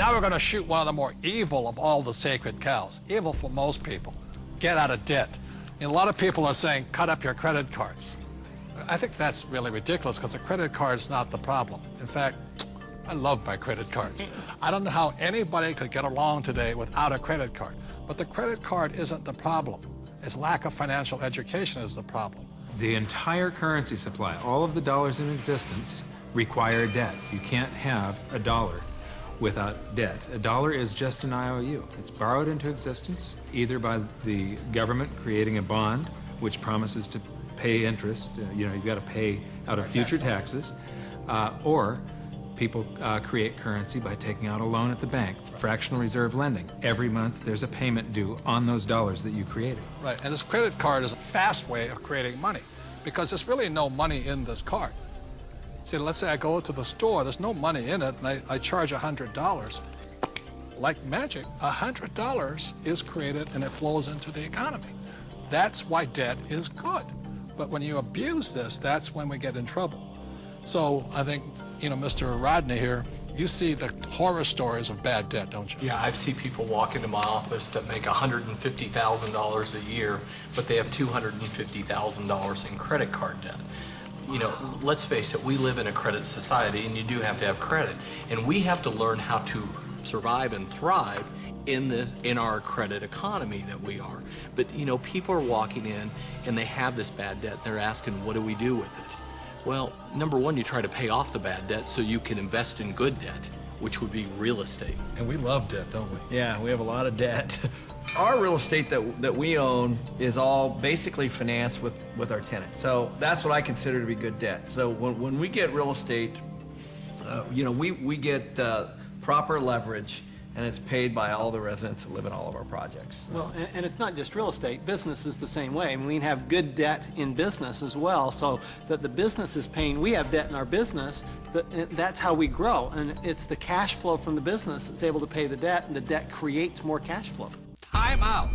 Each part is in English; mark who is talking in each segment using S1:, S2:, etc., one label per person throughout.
S1: Now we're going to shoot one of the more evil of all the sacred cows. Evil for most people. Get out of debt. And a lot of people are saying, cut up your credit cards. I think that's really ridiculous because a credit card is not the problem. In fact, I love my credit cards. I don't know how anybody could get along today without a credit card. But the credit card isn't the problem. It's lack of financial education is the problem.
S2: The entire currency supply, all of the dollars in existence, require debt. You can't have a dollar without debt. A dollar is just an IOU. It's borrowed into existence either by the government creating a bond which promises to pay interest, you've got to pay out of future taxes, or people create currency by taking out a loan at the bank, fractional reserve lending. Every month there's a payment due on those dollars that you created.
S1: Right, and this credit card is a fast way of creating money because there's really no money in this card. See, let's say I go to the store, there's no money in it, and I charge $100. Like magic, $100 is created and it flows into the economy. That's why debt is good. But when you abuse this, that's when we get in trouble. So I think, Mr. Rodney here, you see the horror stories of bad debt, don't you?
S3: Yeah, I've seen people walk into my office that make $150,000 a year, but they have $250,000 in credit card debt. Let's face it, we live in a credit society, and you do have to have credit. And we have to learn how to survive and thrive in our credit economy that we are. But, people are walking in, and they have this bad debt. They're asking, what do we do with it? Well, number one, you try to pay off the bad debt so you can invest in good debt, which would be real estate.
S1: And we love debt, don't we?
S4: Yeah, we have a lot of debt. Our real estate that we own is all basically financed with our tenants. So that's what I consider to be good debt. So when we get real estate, we get proper leverage, and it's paid by all the residents who live in all of our projects.
S5: Well, and it's not just real estate. Business is the same way. I mean, we have good debt in business as well, so that the business is paying. We have debt in our business. That's how we grow, and it's the cash flow from the business that's able to pay the debt, and the debt creates more cash flow.
S1: Time out.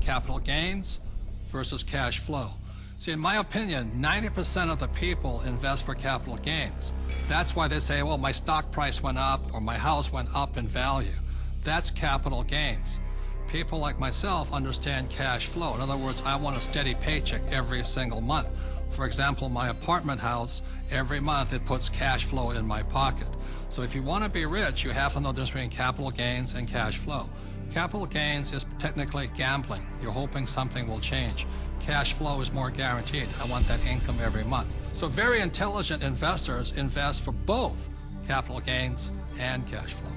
S1: Capital gains versus cash flow. See, in my opinion, 90% of the people invest for capital gains. That's why they say, well, my stock price went up or my house went up in value. That's capital gains. People like myself understand cash flow. In other words, I want a steady paycheck every single month. For example, my apartment house, every month it puts cash flow in my pocket. So if you want to be rich, you have to know the difference between capital gains and cash flow. Capital gains is technically gambling. You're hoping something will change. Cash flow is more guaranteed. I want that income every month. So very intelligent investors invest for both capital gains and cash flow.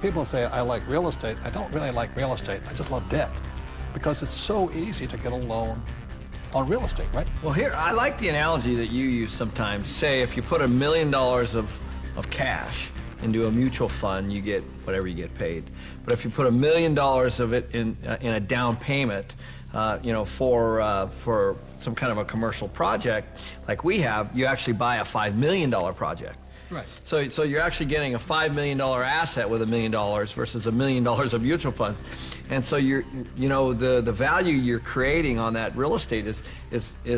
S1: People say, I like real estate. I don't really like real estate. I just love debt because it's so easy to get a loan on real estate, right?
S4: Well, here, I like the analogy that you use sometimes. Say if you put $1 million of cash into a mutual fund, you get whatever you get paid. But if you put $1 million of it in a down payment, for some kind of a commercial project like we have, you actually buy a $5 million project.
S1: Right.
S4: So you're actually getting a $5 million asset with $1 million versus $1 million of mutual funds, and so the value you're creating on that real estate is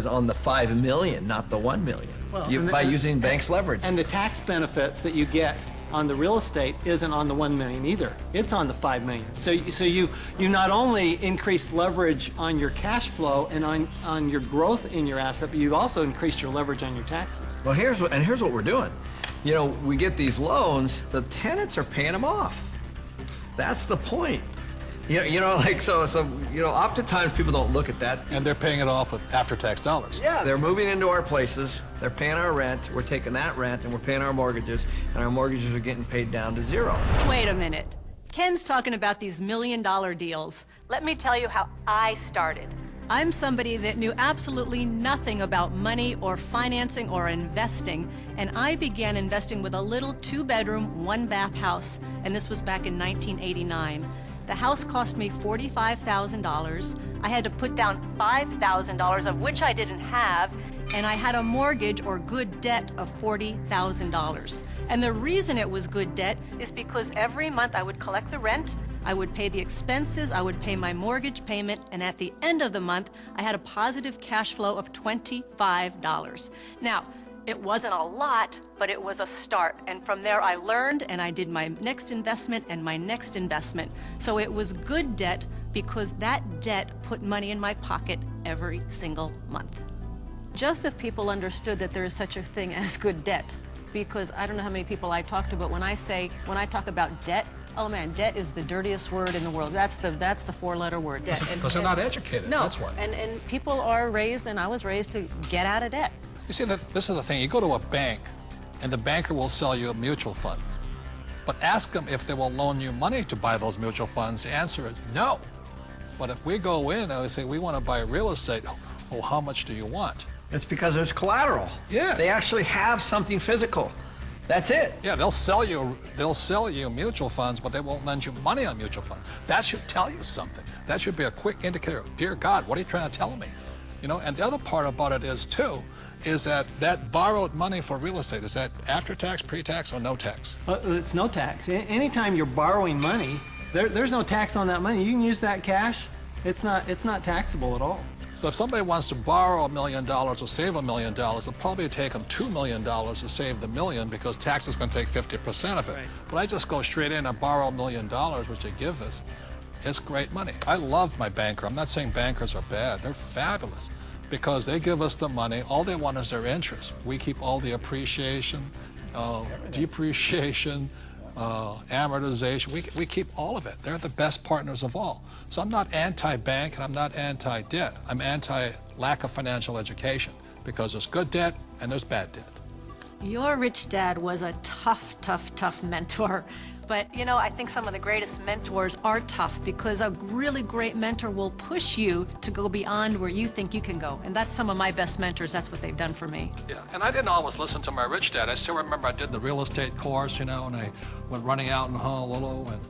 S4: on the $5 million, not the $1 million. Well, by using banks' leverage.
S5: And the tax benefits that you get on the real estate isn't on the $1 million either. It's on the $5 million. So you not only increased leverage on your cash flow and on your growth in your asset, but you've also increased your leverage on your taxes.
S4: Well, here's what we're doing. We get these loans, the tenants are paying them off. That's the point. Oftentimes people don't look at that.
S1: And they're paying it off with after-tax dollars.
S4: Yeah, they're moving into our places, they're paying our rent, we're taking that rent and we're paying our mortgages, and our mortgages are getting paid down to zero.
S6: Wait a minute. Ken's talking about these $1 million deals. Let me tell you how I started. I'm somebody that knew absolutely nothing about money or financing or investing, and I began investing with a little 2-bedroom, 1-bath house, and this was back in 1989. The house cost me $45,000. I had to put down $5,000, of which I didn't have, and I had a mortgage or good debt of $40,000. And the reason it was good debt is because every month I would collect the rent, I would pay the expenses, I would pay my mortgage payment, and at the end of the month, I had a positive cash flow of $25. Now, It wasn't a lot, but it was a start. And from there I learned, and I did my next investment and my next investment. So it was good debt because that debt put money in my pocket every single month. Just if people understood that there is such a thing as good debt, because I don't know how many people I talk to, but when I talk about debt, oh man, debt is the dirtiest word in the world. That's the four-letter word, debt.
S1: Because they're not educated,
S6: no,
S1: that's why.
S6: And people are raised, and I was raised to get out of debt.
S1: You see, this is the thing. You go to a bank, and the banker will sell you mutual funds. But ask them if they will loan you money to buy those mutual funds. The answer is no. But if we go in and we say, we want to buy real estate, well, how much do you want?
S4: It's because there's collateral.
S1: Yes.
S4: They actually have something physical. That's it.
S1: Yeah, they'll sell you mutual funds, but they won't lend you money on mutual funds. That should tell you something. That should be a quick indicator. Dear God, what are you trying to tell me? You know, and the other part about it is, too, is that borrowed money for real estate, is that after tax, pre-tax, or no tax?
S5: It's no tax. Anytime you're borrowing money, there's no tax on that money. You can use that cash. It's not taxable at all.
S1: So if somebody wants to borrow $1 million or save $1 million, it'll probably take them $2 million to save the million because tax is going to take 50% of it.
S5: Right.
S1: But I just go straight in and borrow $1 million, which they give us. It's great money. I love my banker. I'm not saying bankers are bad. They're fabulous because they give us the money. All they want is their interest. We keep all the appreciation, depreciation, amortization. We keep all of it. They're the best partners of all. So I'm not anti-bank and I'm not anti-debt. I'm anti-lack of financial education because there's good debt and there's bad debt.
S6: Your rich dad was a tough mentor. But, you know, I think some of the greatest mentors are tough because a really great mentor will push you to go beyond where you think you can go. And that's some of my best mentors. That's what they've done for me.
S1: Yeah, and I didn't always listen to my rich dad. I still remember I did the real estate course, you know, and I went running out in Honolulu, and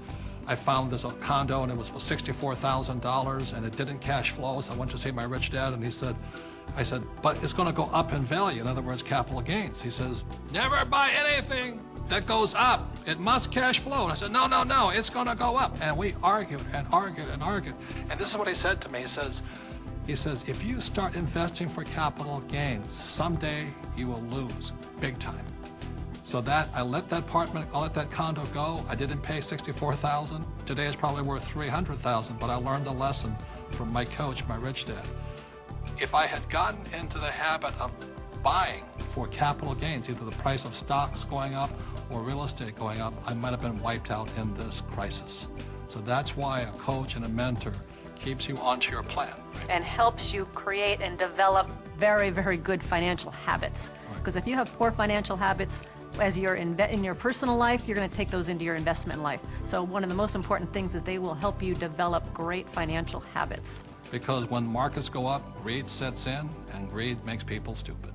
S1: I found this condo, and it was for $64,000, and it didn't cash flow. So I went to see my rich dad, and I said, but it's going to go up in value. In other words, capital gains. He says, never buy anything that goes up. It must cash flow. And I said, no, it's going to go up. And we argued and argued and argued. And this is what he said to me. He says, if you start investing for capital gains, someday you will lose big time. So that I let that condo go. I didn't pay $64,000. Today it's probably worth $300,000, but I learned a lesson from my coach, my rich dad. If I had gotten into the habit of buying for capital gains, either the price of stocks going up or real estate going up, I might have been wiped out in this crisis. So that's why a coach and a mentor keeps you onto your plan.
S6: And helps you create and develop very, very good financial habits. Because if you have poor financial habits, as you're in your personal life, you're going to take those into your investment life. So one of the most important things is they will help you develop great financial habits.
S1: Because when markets go up, greed sets in, and greed makes people stupid.